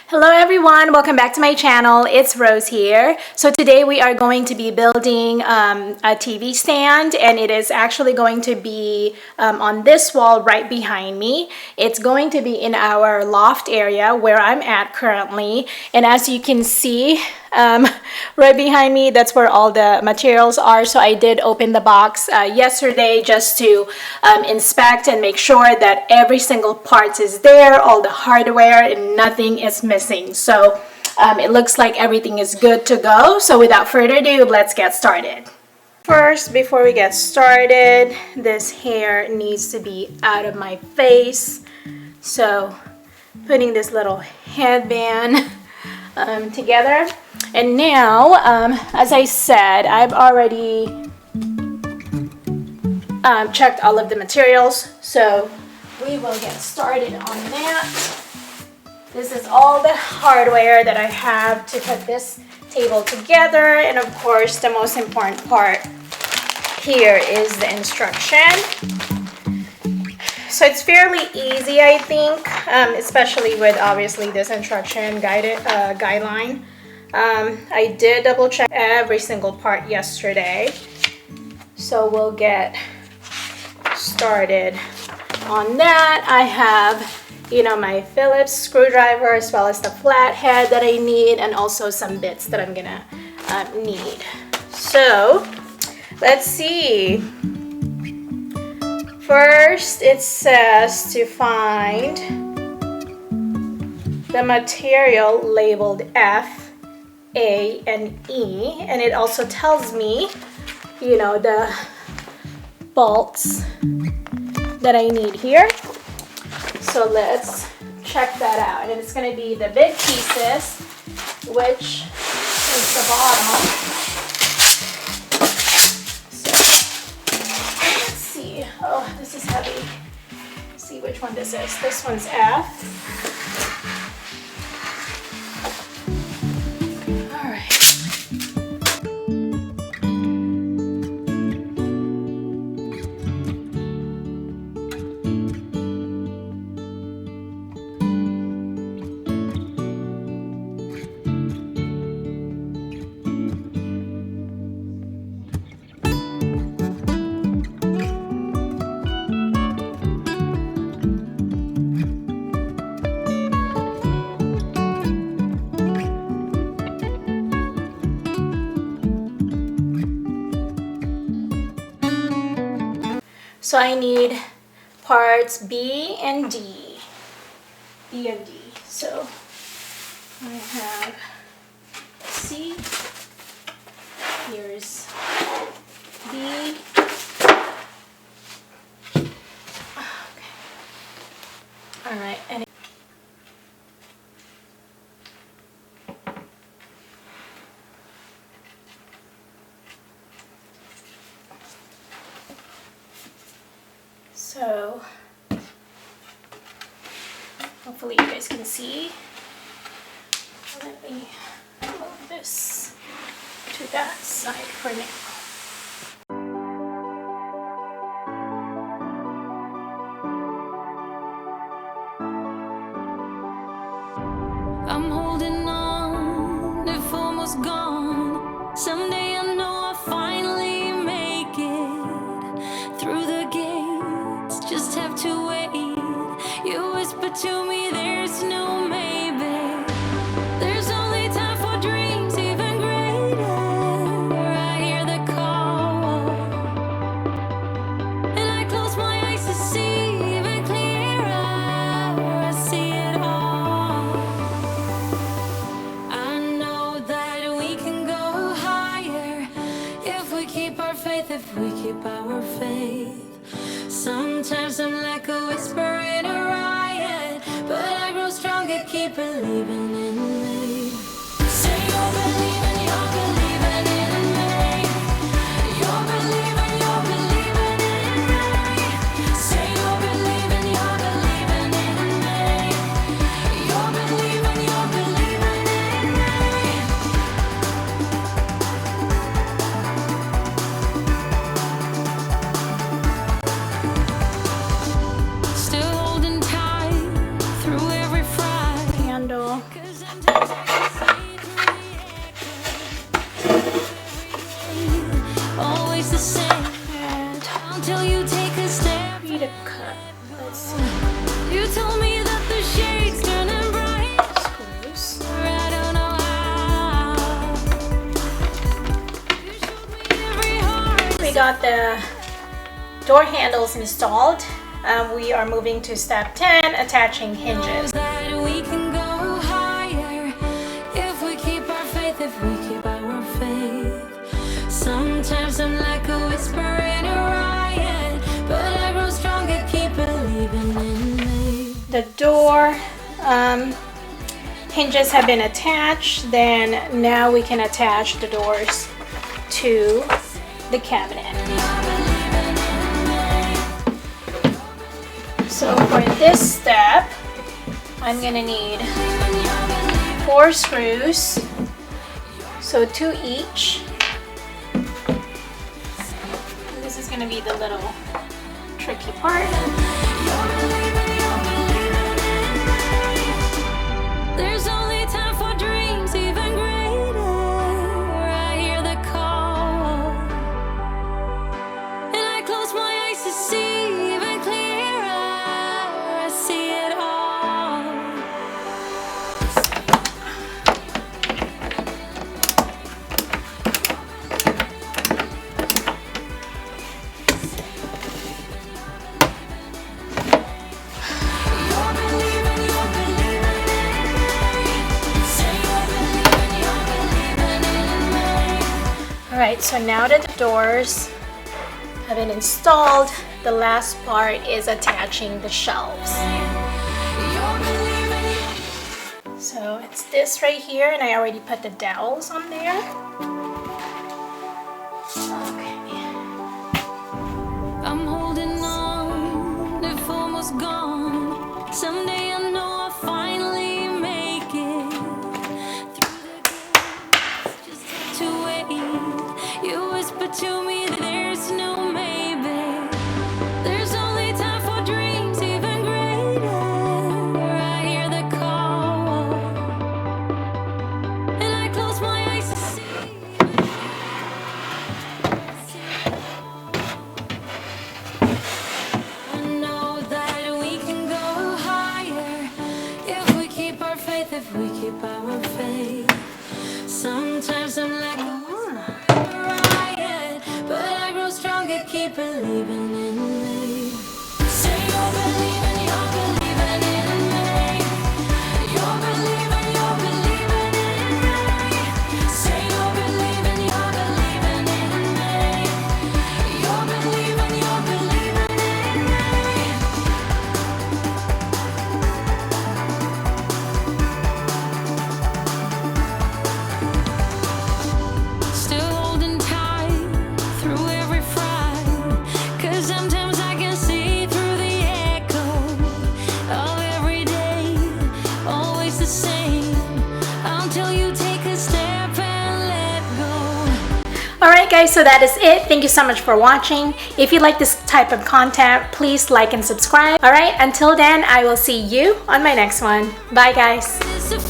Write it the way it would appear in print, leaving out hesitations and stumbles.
Hello everyone, welcome back to my channel. It's Rose here. So today we are going to be building a TV stand, and it is actually going to be on this wall right behind me. It's going to be in our loft area where I'm at currently, and as you can see right behind me, that's where all the materials are. So I did open the box yesterday just to inspect and make sure that every single part is there, all the hardware, and nothing is missing. So it looks like everything is good to go. So without further ado, let's get started. First, before we get started, this hair needs to be out of my face. So putting this little headband together. And now, as I said, I've already checked all of the materials. So we will get started on that. This is all the hardware that I have to put this table together. And of course, the most important part here is the instruction. So it's fairly easy, I think, especially with obviously this instruction guideline. I did double check every single part yesterday. So we'll get started on that. I have my Phillips screwdriver as well as the flathead that I need, and also some bits that I'm gonna need. So let's see. First, it says to find the material labeled F, A, and E, and it also tells me, the bolts that I need here. So let's check that out. And it's going to be the big pieces, which is the bottom. So let's see. Oh, this is heavy. Let's see which one this is. This one's F. All right. So I need parts B and D. B and D. So I have C. Here's B. Okay. All right. And so hopefully you guys can see. Let me move this to that side for now. I'm holding on, if almost gone. Someday I know I'll finally make it through the gates. Just have to wait. You whisper to me, there's no maybe. There's only time for dreams even greater. I hear the call, and I close my eyes to see even clearer. I see it all. I know that we can go higher if we keep our faith, if we keep our faith. Sometimes I'm like a whisper in a riot, but I grow stronger, keep believing in me. Say you're believing in me. You're believing in me. Say you're believing in me. You're believing in me. Still holding tight through every Friday. Candle. So always the same until you take a step. read a cut. Let's see. You told me that the shades turning bright. Screws. I don't know how. You showed me every heart. We got the door handles installed. We are moving to step 10, attaching hinges. That we can go higher if we keep our faith, if we keep our faith. Sometimes I'm like a whisper in a riot, but I grow stronger, keep believing in me. The door hinges have been attached. Then now we can attach the doors to the cabinet. So for this step, I'm gonna need 4 screws, so 2 each. And this is gonna be the little tricky part. There's only time for dreams even greater. I hear the call, and I close my eyes to see even clearer. I see it all. You're believing in me. Say you're believing in me. All right, so now that the doors have been installed, the last part is attaching the shelves. You're believing. So it's this right here, and I already put the dowels on there. Okay. I'm holding on, if almost gone. Someday I know I'll finally make it through the gates. Just have to wait. You whisper to me there's no maybe. There's only time for dreams even greater. I hear the call, and I close my eyes to see. I know that we can go higher if we keep our faith, if we keep our faith. Sometimes I'm like a riot, but I grow stronger, keep believing in me. Say you're believing in me. You're believing in me. Say you're believing in me. You're believing in me. Still holding tight through every fight, 'cause sometimes I can see through the echo of every day, always the same, until you take a step and let go. Alright guys, so that is it. Thank you so much for watching. If you like this type of content, please like and subscribe. Alright, until then, I will see you on my next one. Bye guys. It's a